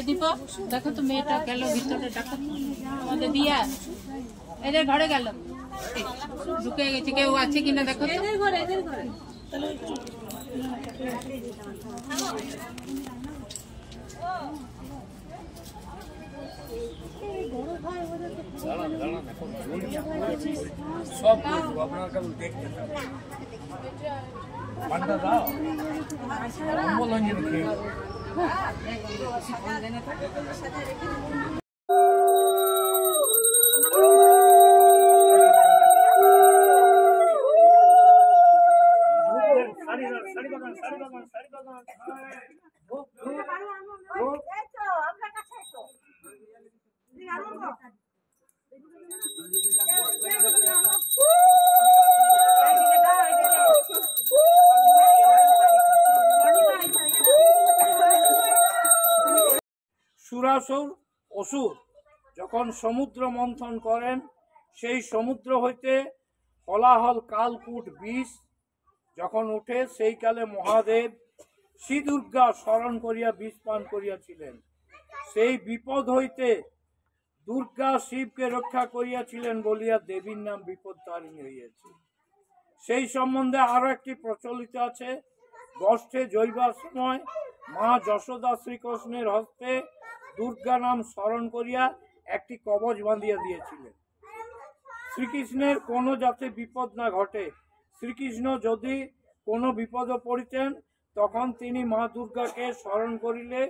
दीपा देखो तो मेटा गেল ভিতরে টাকা আমাদের দিয়া এদের ঘরে গেল ঢুকে গেছে কেউ আছে কিনা দেখো তো এদের ঘরে তাহলে বড় ভাই ওদের দাঁড়া সব আপনার কাছে দেখতে পান্ডা দাও বলুন কি সুরাসুর অসুর যখন সমুদ্র মন্থন করেন সেই সমুদ্র হইতে হলাহল কালকূট বিষ যখন উঠে সেই কালে মহাদেব শ্রী দুর্গা স্মরণ করিয়া বিষ পান করিয়াছিলেন। সেই বিপদ হইতে দুর্গা শিবকে রক্ষা করিয়াছিলেন বলিয়া দেবীর নাম বিপদতারিণী হইয়াছে। সেই সম্বন্ধে আরো একটি প্রচলিত আছে। গষ্ঠে জৈবার সময় মা যশোদা শ্রীকৃষ্ণের হস্তে দুর্গা নাম স্মরণ করিয়া একটি কবচ বাঁধিয়া দিয়েছিলেন। শ্রীকৃষ্ণের কোনো যাতে বিপদ না ঘটে, শ্রীকৃষ্ণ যদি কোনো বিপদে পড়িতেন তখন তিনি মা দুর্গাকে স্মরণ করিলে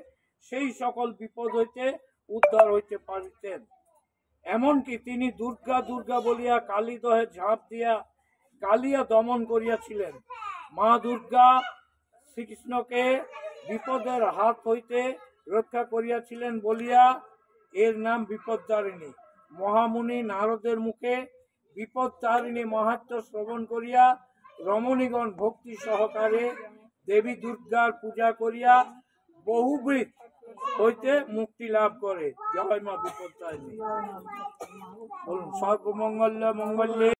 সেই সকল বিপদ হইতে উদ্ধার হইতে পারিতেন। এমনকি তিনি দুর্গা দুর্গা বলিয়া কালীদহে ঝাঁপ দিয়া কালিয়া দমন করিয়াছিলেন। মা দুর্গা শ্রীকৃষ্ণকে বিপদের হাত হইতে রক্ষা করিয়াছিলেন বলিয়া এর নাম বিপদতারিণী। মহামুনি নারদের মুখে বিপদতারিণী মাহাত্ম্য শ্রবণ করিয়া রমণীগণ ভক্তি সহকারে দেবী দুর্গার পূজা করিয়া বহুবিধ হইতে মুক্তি লাভ করে। জয় মা বিপদতারিণী। বলুন সর্বমঙ্গল মঙ্গলে।